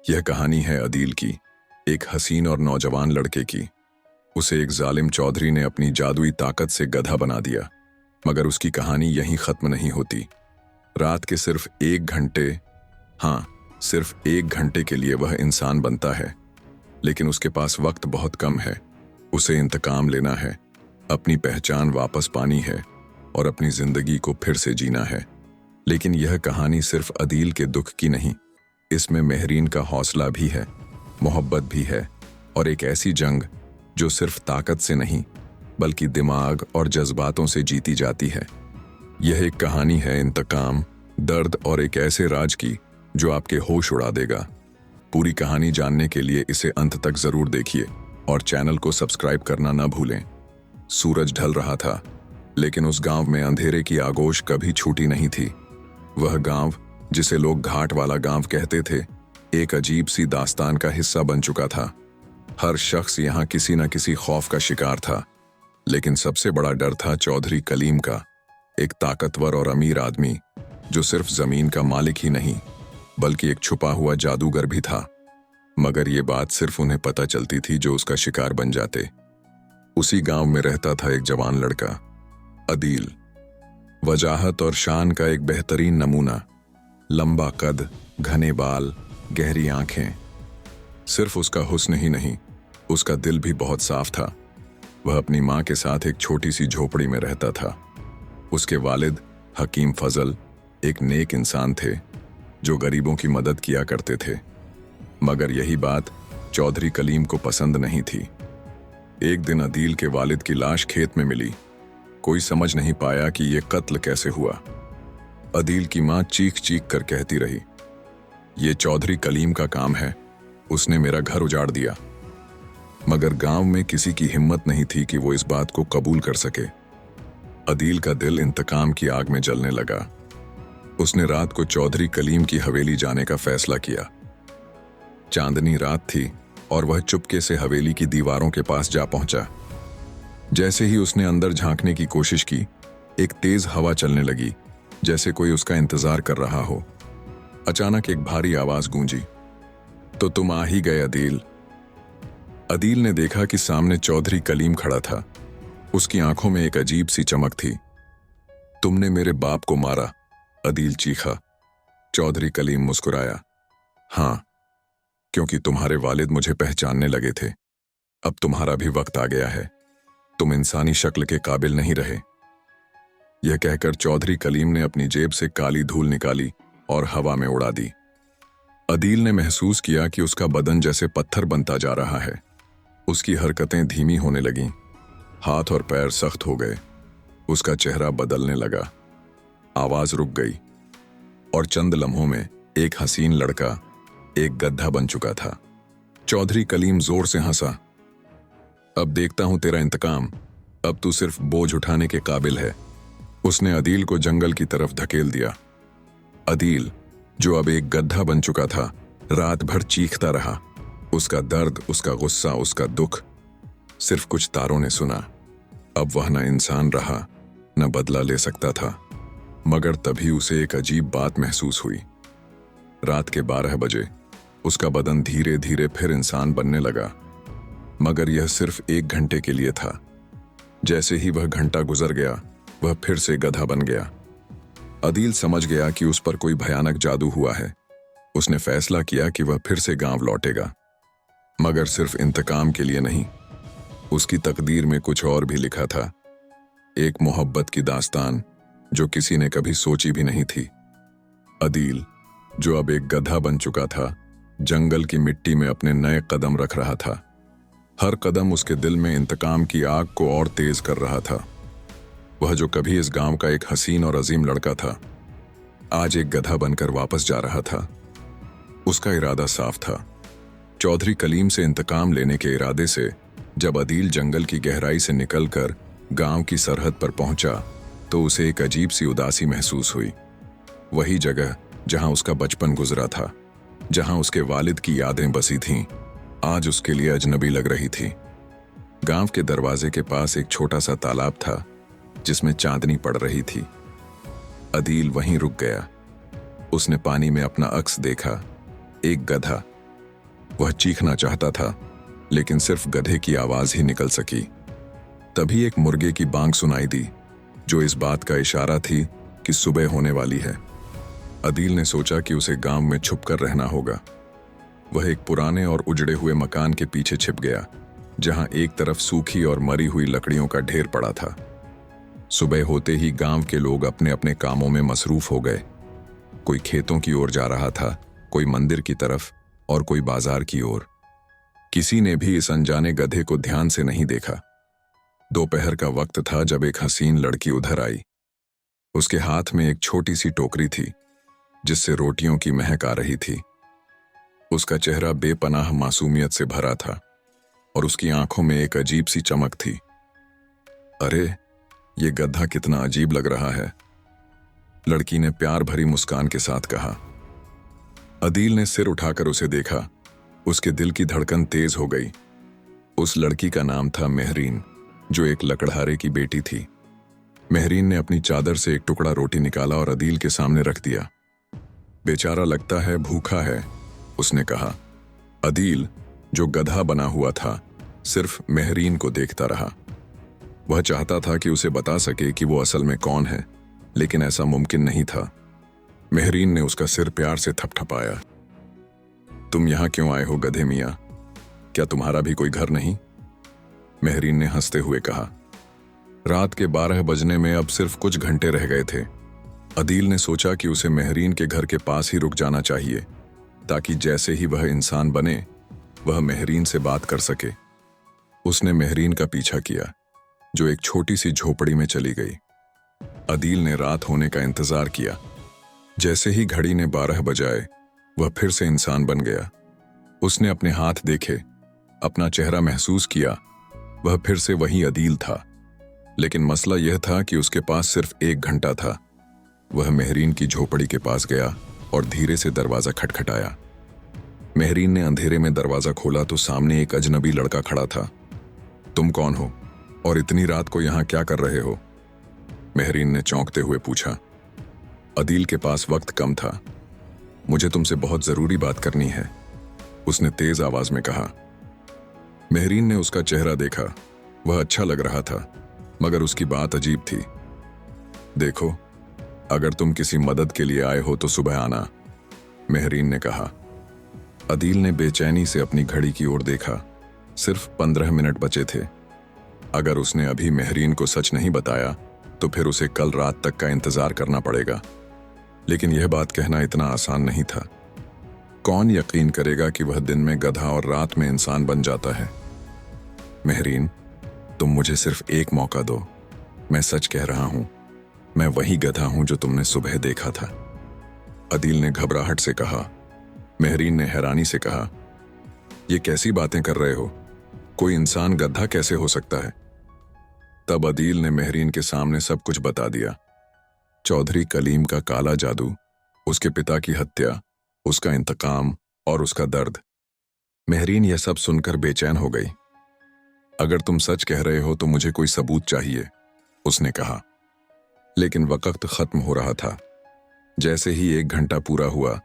यह कहानी है अदील की, एक हसीन और नौजवान लड़के की। उसे एक जालिम चौधरी ने अपनी जादुई ताकत से गधा बना दिया, मगर उसकी कहानी यहीं खत्म नहीं होती। रात के सिर्फ 1 घंटे, हाँ, सिर्फ 1 घंटे के लिए वह इंसान बनता है, लेकिन उसके पास वक्त बहुत कम है। उसे इंतकाम लेना है, अपनी पहचान वापस पानी है और अपनी जिंदगी को फिर से जीना है। लेकिन यह कहानी सिर्फ अदील के दुख की नहीं, इसमें मेहरीन का हौसला भी है, मोहब्बत भी है और एक ऐसी जंग जो सिर्फ ताकत से नहीं बल्कि दिमाग और जज्बातों से जीती जाती है। यह एक कहानी है इंतकाम, दर्द और एक ऐसे राज की जो आपके होश उड़ा देगा। पूरी कहानी जानने के लिए इसे अंत तक जरूर देखिए और चैनल को सब्सक्राइब करना ना भूलें। सूरज ढल रहा था, लेकिन उस गांव में अंधेरे की आगोश कभी छूटी नहीं थी। वह गांव, जिसे लोग घाट वाला गांव कहते थे, एक अजीब सी दास्तान का हिस्सा बन चुका था। हर शख्स यहाँ किसी न किसी खौफ का शिकार था, लेकिन सबसे बड़ा डर था चौधरी कलीम का, एक ताकतवर और अमीर आदमी जो सिर्फ जमीन का मालिक ही नहीं बल्कि एक छुपा हुआ जादूगर भी था। मगर ये बात सिर्फ उन्हें पता चलती थी जो उसका शिकार बन जाते। उसी गांव में रहता था एक जवान लड़का, अदील, वजाहत और शान का एक बेहतरीन नमूना। लंबा कद, घने बाल, गहरी आंखें। सिर्फ उसका हुस्न ही नहीं, उसका दिल भी बहुत साफ था। वह अपनी माँ के साथ एक छोटी सी झोपड़ी में रहता था। उसके वालिद हकीम फजल एक नेक इंसान थे जो गरीबों की मदद किया करते थे। मगर यही बात चौधरी कलीम को पसंद नहीं थी। एक दिन अदील के वालिद की लाश खेत में मिली। कोई समझ नहीं पाया कि यह कत्ल कैसे हुआ। अदील की मां चीख चीख कर कहती रही, ये चौधरी कलीम का काम है, उसने मेरा घर उजाड़ दिया। मगर गांव में किसी की हिम्मत नहीं थी कि वो इस बात को कबूल कर सके। अदील का दिल इंतकाम की आग में जलने लगा। उसने रात को चौधरी कलीम की हवेली जाने का फैसला किया। चांदनी रात थी और वह चुपके से हवेली की दीवारों के पास जा पहुंचा। जैसे ही उसने अंदर झांकने की कोशिश की, एक तेज हवा चलने लगी, जैसे कोई उसका इंतजार कर रहा हो। अचानक एक भारी आवाज गूंजी, तो तुम आ ही गए अदील। अदील ने देखा कि सामने चौधरी कलीम खड़ा था। उसकी आंखों में एक अजीब सी चमक थी। तुमने मेरे बाप को मारा, अदील चीखा। चौधरी कलीम मुस्कुराया, हाँ, क्योंकि तुम्हारे वालिद मुझे पहचानने लगे थे। अब तुम्हारा भी वक्त आ गया है, तुम इंसानी शक्ल के काबिल नहीं रहे। यह कहकर चौधरी कलीम ने अपनी जेब से काली धूल निकाली और हवा में उड़ा दी। अदील ने महसूस किया कि उसका बदन जैसे पत्थर बनता जा रहा है। उसकी हरकतें धीमी होने लगीं, हाथ और पैर सख्त हो गए। उसका चेहरा बदलने लगा, आवाज रुक गई और चंद लम्हों में एक हसीन लड़का एक गधा बन चुका था। चौधरी कलीम जोर से हंसा, अब देखता हूं तेरा इंतकाम, अब तू सिर्फ बोझ उठाने के काबिल है। उसने अदील को जंगल की तरफ धकेल दिया। अदील, जो अब एक गधा बन चुका था, रात भर चीखता रहा। उसका दर्द, उसका गुस्सा, उसका दुख सिर्फ कुछ तारों ने सुना। अब वह न इंसान रहा, न बदला ले सकता था। मगर तभी उसे एक अजीब बात महसूस हुई। रात के 12 बजे उसका बदन धीरे धीरे फिर इंसान बनने लगा, मगर यह सिर्फ 1 घंटे के लिए था। जैसे ही वह घंटा गुजर गया, वह फिर से गधा बन गया। अदील समझ गया कि उस पर कोई भयानक जादू हुआ है। उसने फैसला किया कि वह फिर से गांव लौटेगा, मगर सिर्फ इंतकाम के लिए नहीं। उसकी तकदीर में कुछ और भी लिखा था, एक मोहब्बत की दास्तान जो किसी ने कभी सोची भी नहीं थी। अदील, जो अब एक गधा बन चुका था, जंगल की मिट्टी में अपने नए कदम रख रहा था। हर कदम उसके दिल में इंतकाम की आग को और तेज कर रहा था। वह जो कभी इस गांव का एक हसीन और अजीम लड़का था, आज एक गधा बनकर वापस जा रहा था। उसका इरादा साफ था, चौधरी कलीम से इंतकाम लेने के इरादे से। जब अदील जंगल की गहराई से निकलकर गांव की सरहद पर पहुंचा, तो उसे एक अजीब सी उदासी महसूस हुई। वही जगह जहां उसका बचपन गुजरा था, जहां उसके वालिद की यादें बसी थीं, आज उसके लिए अजनबी लग रही थी। गांव के दरवाजे के पास एक छोटा सा तालाब था जिसमें चांदनी पड़ रही थी। अदील वहीं रुक गया। उसने पानी में अपना अक्स देखा, एक गधा वह चीखना चाहता था, लेकिन सिर्फ गधे की आवाज ही निकल सकी। तभी एक मुर्गे की बांग सुनाई दी, जो इस बात का इशारा थी कि सुबह होने वाली है। अदील ने सोचा कि उसे गांव में छुपकर रहना होगा। वह एक पुराने और उजड़े हुए मकान के पीछे छिप गया, जहां एक तरफ सूखी और मरी हुई लकड़ियों का ढेर पड़ा था। सुबह होते ही गांव के लोग अपने अपने कामों में मसरूफ हो गए। कोई खेतों की ओर जा रहा था, कोई मंदिर की तरफ और कोई बाजार की ओर। किसी ने भी इस अनजाने गधे को ध्यान से नहीं देखा। दोपहर का वक्त था जब एक हसीन लड़की उधर आई। उसके हाथ में एक छोटी सी टोकरी थी, जिससे रोटियों की महक आ रही थी। उसका चेहरा बेपनाह मासूमियत से भरा था और उसकी आंखों में एक अजीब सी चमक थी। अरे, ये गधा कितना अजीब लग रहा है, लड़की ने प्यार भरी मुस्कान के साथ कहा। अदील ने सिर उठाकर उसे देखा। उसके दिल की धड़कन तेज हो गई। उस लड़की का नाम था मेहरीन, जो एक लकड़हारे की बेटी थी। मेहरीन ने अपनी चादर से एक टुकड़ा रोटी निकाला और अदील के सामने रख दिया। बेचारा लगता है भूखा है, उसने कहा। अदील, जो गधा बना हुआ था, सिर्फ मेहरीन को देखता रहा। वह चाहता था कि उसे बता सके कि वो असल में कौन है, लेकिन ऐसा मुमकिन नहीं था। मेहरीन ने उसका सिर प्यार से थपथपाया। तुम यहां क्यों आए हो गधे मियां? क्या तुम्हारा भी कोई घर नहीं? मेहरीन ने हंसते हुए कहा। रात के 12 बजने में अब सिर्फ कुछ घंटे रह गए थे। अदील ने सोचा कि उसे मेहरीन के घर के पास ही रुक जाना चाहिए, ताकि जैसे ही वह इंसान बने, वह मेहरीन से बात कर सके। उसने मेहरीन का पीछा किया, जो एक छोटी सी झोपड़ी में चली गई। अदील ने रात होने का इंतजार किया। जैसे ही घड़ी ने 12 बजाए, वह फिर से इंसान बन गया। उसने अपने हाथ देखे, अपना चेहरा महसूस किया। वह फिर से वही अदील था, लेकिन मसला यह था कि उसके पास सिर्फ 1 घंटा था। वह मेहरीन की झोपड़ी के पास गया और धीरे से दरवाजा खटखटाया। मेहरीन ने अंधेरे में दरवाजा खोला तो सामने एक अजनबी लड़का खड़ा था। तुम कौन हो और इतनी रात को यहां क्या कर रहे हो? मेहरीन ने चौंकते हुए पूछा। अदील के पास वक्त कम था। मुझे तुमसे बहुत जरूरी बात करनी है, उसने तेज आवाज में कहा। मेहरीन ने उसका चेहरा देखा। वह अच्छा लग रहा था, मगर उसकी बात अजीब थी। देखो, अगर तुम किसी मदद के लिए आए हो तो सुबह आना, मेहरीन ने कहा। अदील ने बेचैनी से अपनी घड़ी की ओर देखा। सिर्फ 15 मिनट बचे थे। अगर उसने अभी मेहरीन को सच नहीं बताया, तो फिर उसे कल रात तक का इंतजार करना पड़ेगा। लेकिन यह बात कहना इतना आसान नहीं था। कौन यकीन करेगा कि वह दिन में गधा और रात में इंसान बन जाता है? मेहरीन, तुम मुझे सिर्फ एक मौका दो। मैं सच कह रहा हूं, मैं वही गधा हूं जो तुमने सुबह देखा था, अदील ने घबराहट से कहा। मेहरीन ने हैरानी से कहा, ये कैसी बातें कर रहे हो? कोई इंसान गधा कैसे हो सकता है? तब अदील ने मेहरीन के सामने सब कुछ बता दिया। चौधरी कलीम का काला जादू, उसके पिता की हत्या, उसका इंतकाम और उसका दर्द। मेहरीन यह सब सुनकर बेचैन हो गई। अगर तुम सच कह रहे हो तो मुझे कोई सबूत चाहिए, उसने कहा। लेकिन वक्त खत्म हो रहा था। जैसे ही 1 घंटा पूरा हुआ,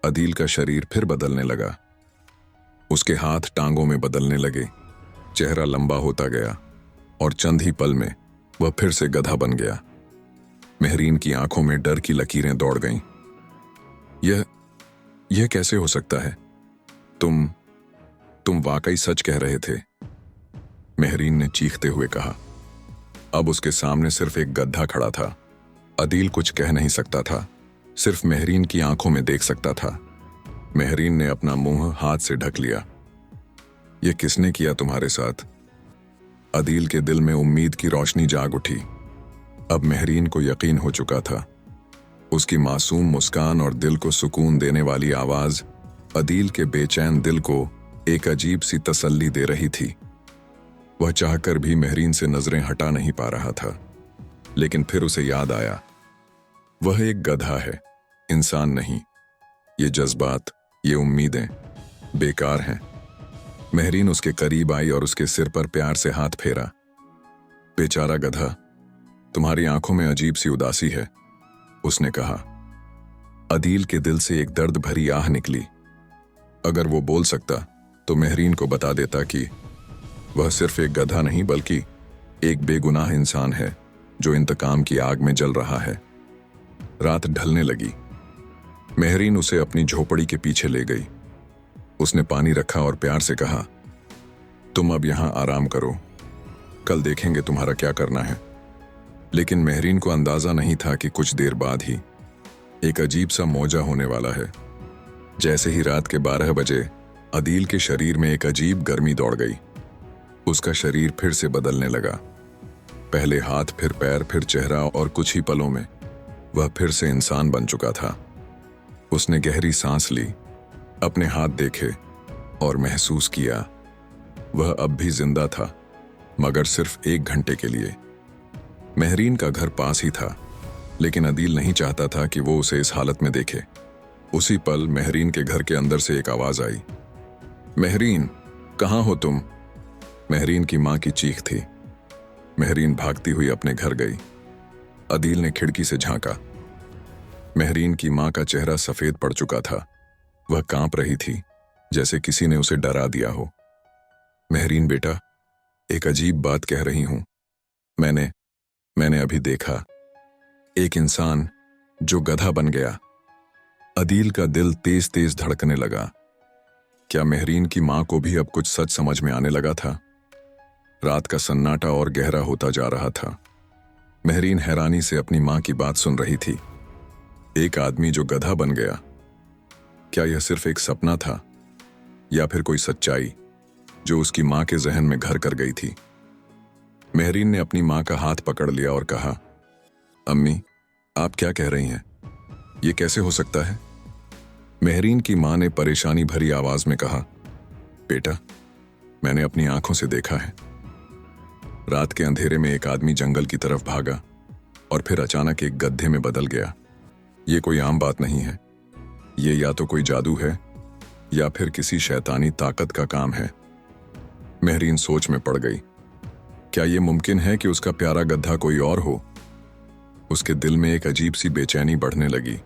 अदील का शरीर फिर बदलने लगा। उसके हाथ टांगों में बदलने लगे, चेहरा लंबा होता गया और चंद ही पल में वह फिर से गधा बन गया। मेहरीन की आंखों में डर की लकीरें दौड़ गईं। यह कैसे हो सकता है? तुम वाकई सच कह रहे थे, मेहरीन ने चीखते हुए कहा। अब उसके सामने सिर्फ एक गधा खड़ा था। अदील कुछ कह नहीं सकता था, सिर्फ मेहरीन की आंखों में देख सकता था। मेहरीन ने अपना मुंह हाथ से ढक लिया। यह किसने किया तुम्हारे साथ? अदील के दिल में उम्मीद की रोशनी जाग उठी। अब मेहरीन को यकीन हो चुका था। उसकी मासूम मुस्कान और दिल को सुकून देने वाली आवाज अदील के बेचैन दिल को एक अजीब सी तसल्ली दे रही थी। वह चाहकर भी मेहरीन से नजरें हटा नहीं पा रहा था, लेकिन फिर उसे याद आया, वह एक गधा है, इंसान नहीं। ये जज्बात, ये उम्मीदें बेकार हैं। मेहरीन उसके करीब आई और उसके सिर पर प्यार से हाथ फेरा। बेचारा गधा, तुम्हारी आंखों में अजीब सी उदासी है, उसने कहा। अदील के दिल से एक दर्द भरी आह निकली। अगर वो बोल सकता तो मेहरीन को बता देता कि वह सिर्फ एक गधा नहीं बल्कि एक बेगुनाह इंसान है जो इंतकाम की आग में जल रहा है। रात ढलने लगी। मेहरीन उसे अपनी झोपड़ी के पीछे ले गई। उसने पानी रखा और प्यार से कहा, तुम अब यहां आराम करो, कल देखेंगे तुम्हारा क्या करना है। लेकिन मेहरीन को अंदाजा नहीं था कि कुछ देर बाद ही एक अजीब सा मौजा होने वाला है। जैसे ही रात के 12 बजे अदील के शरीर में एक अजीब गर्मी दौड़ गई। उसका शरीर फिर से बदलने लगा। पहले हाथ, फिर पैर, फिर चेहरा, और कुछ ही पलों में वह फिर से इंसान बन चुका था। उसने गहरी सांस ली, अपने हाथ देखे और महसूस किया वह अब भी जिंदा था, मगर सिर्फ 1 घंटे के लिए। मेहरीन का घर पास ही था, लेकिन अदील नहीं चाहता था कि वो उसे इस हालत में देखे। उसी पल मेहरीन के घर के अंदर से एक आवाज आई, मेहरीन, कहाँ हो तुम? मेहरीन की मां की चीख थी। मेहरीन भागती हुई अपने घर गई। अदील ने खिड़की से झांका। मेहरीन की मां का चेहरा सफेद पड़ चुका था। वह कांप रही थी, जैसे किसी ने उसे डरा दिया हो। मेहरीन बेटा, एक अजीब बात कह रही हूं। मैंने अभी देखा एक इंसान जो गधा बन गया। अदील का दिल तेज तेज धड़कने लगा। क्या मेहरीन की मां को भी अब कुछ सच समझ में आने लगा था? रात का सन्नाटा और गहरा होता जा रहा था। मेहरीन हैरानी से अपनी मां की बात सुन रही थी। एक आदमी जो गधा बन गया, क्या यह सिर्फ एक सपना था या फिर कोई सच्चाई जो उसकी मां के जहन में घर कर गई थी? मेहरीन ने अपनी मां का हाथ पकड़ लिया और कहा, अम्मी, आप क्या कह रही हैं? ये कैसे हो सकता है? मेहरीन की मां ने परेशानी भरी आवाज में कहा, बेटा, मैंने अपनी आंखों से देखा है। रात के अंधेरे में एक आदमी जंगल की तरफ भागा और फिर अचानक एक गड्ढे में बदल गया। ये कोई आम बात नहीं है। ये या तो कोई जादू है या फिर किसी शैतानी ताकत का काम है। मेहरीन सोच में पड़ गई। क्या यह मुमकिन है कि उसका प्यारा गधा कोई और हो? उसके दिल में एक अजीब सी बेचैनी बढ़ने लगी।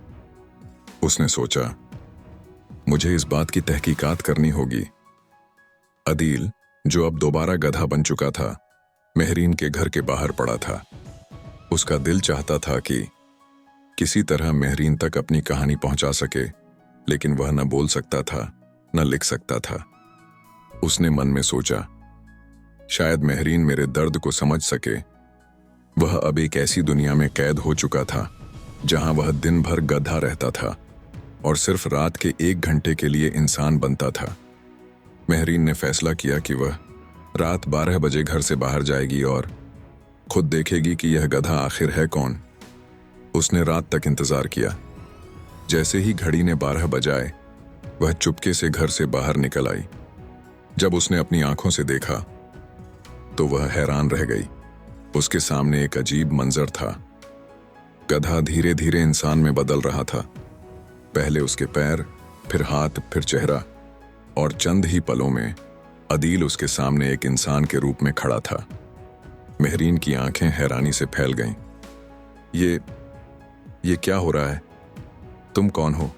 उसने सोचा, मुझे इस बात की तहकीकात करनी होगी। अदील, जो अब दोबारा गधा बन चुका था, मेहरीन के घर के बाहर पड़ा था। उसका दिल चाहता था कि किसी तरह मेहरीन तक अपनी कहानी पहुंचा सके, लेकिन वह न बोल सकता था, न लिख सकता था। उसने मन में सोचा, शायद मेहरीन मेरे दर्द को समझ सके। वह अब एक ऐसी दुनिया में कैद हो चुका था जहां वह दिन भर गधा रहता था और सिर्फ रात के 1 घंटे के लिए इंसान बनता था। मेहरीन ने फैसला किया कि वह रात 12 बजे घर से बाहर जाएगी और खुद देखेगी कि यह गधा आखिर है कौन। उसने रात तक इंतजार किया। जैसे ही घड़ी ने 12 बजाए, वह चुपके से घर से बाहर निकल आई। जब उसने अपनी आंखों से देखा तो वह हैरान रह गई। उसके सामने एक अजीब मंजर था। गधा धीरे धीरे इंसान में बदल रहा था। पहले उसके पैर, फिर हाथ, फिर चेहरा, और चंद ही पलों में अदील उसके सामने एक इंसान के रूप में खड़ा था। मेहरीन की आंखें हैरानी से फैल गईं। ये क्या हो रहा है? तुम कौन हो?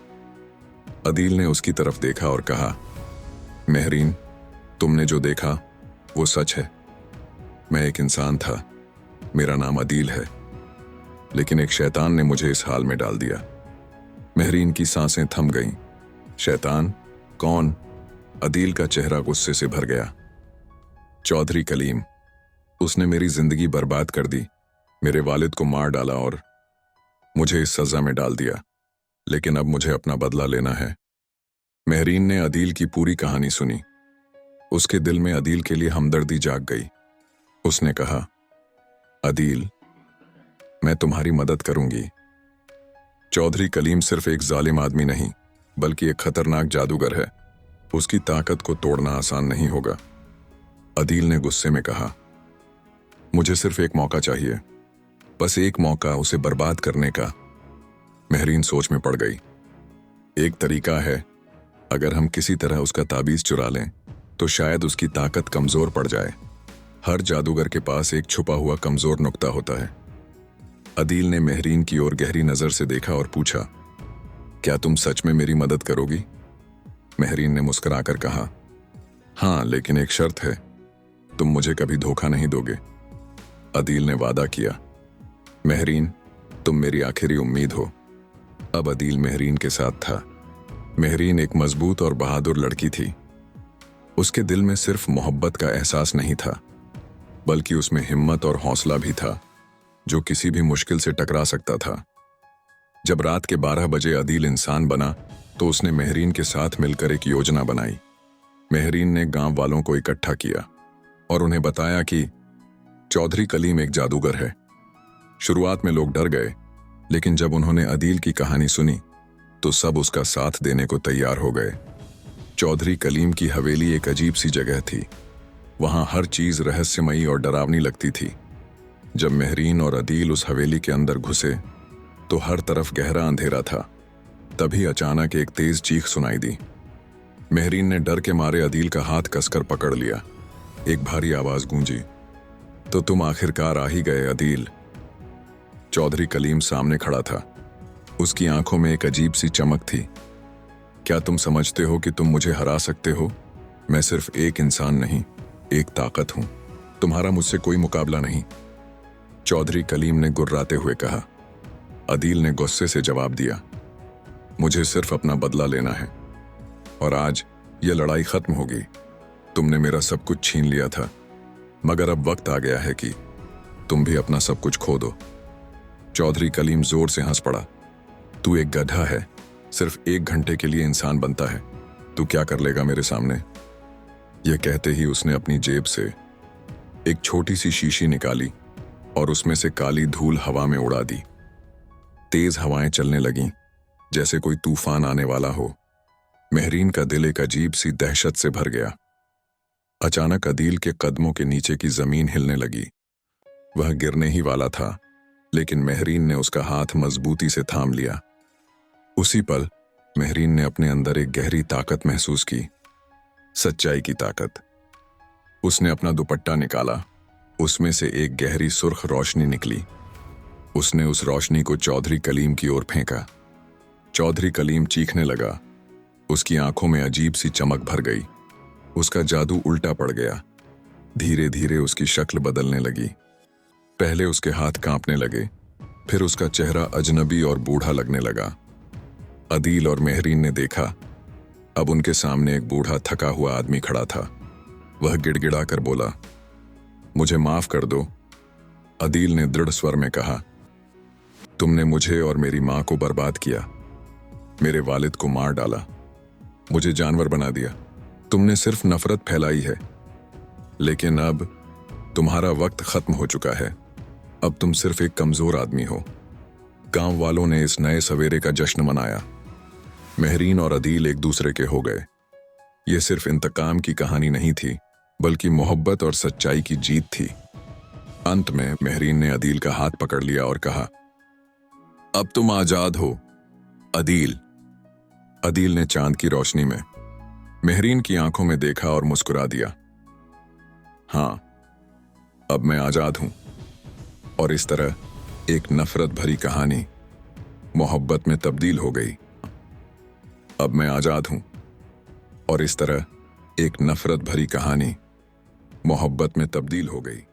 अदील ने उसकी तरफ देखा और कहा, मेहरीन, तुमने जो देखा वो सच है। मैं एक इंसान था, मेरा नाम अदील है, लेकिन एक शैतान ने मुझे इस हाल में डाल दिया। मेहरीन की सांसें थम गईं। शैतान? कौन? अदील का चेहरा गुस्से से भर गया। चौधरी कलीम, उसने मेरी जिंदगी बर्बाद कर दी, मेरे वालिद को मार डाला और मुझे इस सजा में डाल दिया, लेकिन अब मुझे अपना बदला लेना है। मेहरीन ने अदील की पूरी कहानी सुनी। उसके दिल में अदील के लिए हमदर्दी जाग गई। उसने कहा, अदील, मैं तुम्हारी मदद करूंगी। चौधरी कलीम सिर्फ एक जालिम आदमी नहीं, बल्कि एक खतरनाक जादूगर है। उसकी ताकत को तोड़ना आसान नहीं होगा। अदील ने गुस्से में कहा, मुझे सिर्फ एक मौका चाहिए, बस एक मौका उसे बर्बाद करने का। मेहरीन सोच में पड़ गई। एक तरीका है, अगर हम किसी तरह उसका ताबीज चुरा लें तो शायद उसकी ताकत कमजोर पड़ जाए। हर जादूगर के पास एक छुपा हुआ कमजोर नुक्ता होता है। अदील ने मेहरीन की ओर गहरी नजर से देखा और पूछा, क्या तुम सच में मेरी मदद करोगी? मेहरीन ने मुस्कुराकर कहा, हाँ, लेकिन एक शर्त है, तुम मुझे कभी धोखा नहीं दोगे। अदील ने वादा किया। मेहरीन, तुम मेरी आखिरी उम्मीद हो। अब अदील मेहरीन के साथ था। मेहरीन एक मजबूत और बहादुर लड़की थी। उसके दिल में सिर्फ मोहब्बत का एहसास नहीं था, बल्कि उसमें हिम्मत और हौसला भी था, जो किसी भी मुश्किल से टकरा सकता था। जब रात के 12 बजे अदील इंसान बना, तो उसने मेहरीन के साथ मिलकर एक योजना बनाई। मेहरीन ने गांव वालों को इकट्ठा किया और उन्हें बताया कि चौधरी कलीम एक जादूगर है। शुरुआत में लोग डर गए, लेकिन जब उन्होंने अदील की कहानी सुनी तो सब उसका साथ देने को तैयार हो गए। चौधरी कलीम की हवेली एक अजीब सी जगह थी। वहां हर चीज रहस्यमयी और डरावनी लगती थी। जब मेहरीन और अदील उस हवेली के अंदर घुसे तो हर तरफ गहरा अंधेरा था। तभी अचानक एक तेज चीख सुनाई दी। मेहरीन ने डर के मारे अदील का हाथ कसकर पकड़ लिया। एक भारी आवाज गूंजी, तो तुम आखिरकार आ ही गए अदील। चौधरी कलीम सामने खड़ा था। उसकी आंखों में एक अजीब सी चमक थी। क्या तुम समझते हो कि तुम मुझे हरा सकते हो? मैं सिर्फ एक इंसान नहीं, एक ताकत हूं। तुम्हारा मुझसे कोई मुकाबला नहीं। चौधरी कलीम ने गुर्राते हुए कहा। अदील ने गुस्से से जवाब दिया, मुझे सिर्फ अपना बदला लेना है और आज यह लड़ाई खत्म होगी। तुमने मेरा सब कुछ छीन लिया था, मगर अब वक्त आ गया है कि तुम भी अपना सब कुछ खो दो। चौधरी कलीम जोर से हंस पड़ा। तू एक गधा है, सिर्फ 1 घंटे के लिए इंसान बनता है। तू क्या कर लेगा मेरे सामने? यह कहते ही उसने अपनी जेब से एक छोटी सी शीशी निकाली और उसमें से काली धूल हवा में उड़ा दी। तेज हवाएं चलने लगीं, जैसे कोई तूफान आने वाला हो। मेहरीन का दिल एक अजीब सी दहशत से भर गया। अचानक अदील के कदमों के नीचे की जमीन हिलने लगी। वह गिरने ही वाला था, लेकिन मेहरीन ने उसका हाथ मजबूती से थाम लिया। उसी पल मेहरीन ने अपने अंदर एक गहरी ताकत महसूस की, सच्चाई की ताकत। उसने अपना दुपट्टा निकाला। उसमें से एक गहरी सुर्ख रोशनी निकली। उसने उस रोशनी को चौधरी कलीम की ओर फेंका। चौधरी कलीम चीखने लगा। उसकी आंखों में अजीब सी चमक भर गई। उसका जादू उल्टा पड़ गया। धीरे धीरे उसकी शक्ल बदलने लगी। पहले उसके हाथ कांपने लगे, फिर उसका चेहरा अजनबी और बूढ़ा लगने लगा। अदील और मेहरीन ने देखा, अब उनके सामने एक बूढ़ा थका हुआ आदमी खड़ा था। वह गिड़गिड़ा कर बोला, मुझे माफ कर दो। अदील ने दृढ़ स्वर में कहा, तुमने मुझे और मेरी मां को बर्बाद किया, मेरे वालिद को मार डाला, मुझे जानवर बना दिया। तुमने सिर्फ नफरत फैलाई है। लेकिन अब तुम्हारा वक्त खत्म हो चुका है। अब तुम सिर्फ एक कमजोर आदमी हो। गांव वालों ने इस नए सवेरे का जश्न मनाया। मेहरीन और अदील एक दूसरे के हो गए। यह सिर्फ इंतकाम की कहानी नहीं थी, बल्कि मोहब्बत और सच्चाई की जीत थी। अंत में मेहरीन ने अदील का हाथ पकड़ लिया और कहा, अब तुम आजाद हो अदील। अदील ने चांद की रोशनी में मेहरीन की आंखों में देखा और मुस्कुरा दिया। हां, अब मैं आजाद हूं। और इस तरह एक नफरत भरी कहानी मोहब्बत में तब्दील हो गई। अब मैं आजाद हूं। और इस तरह एक नफरत भरी कहानी मोहब्बत में तब्दील हो गई।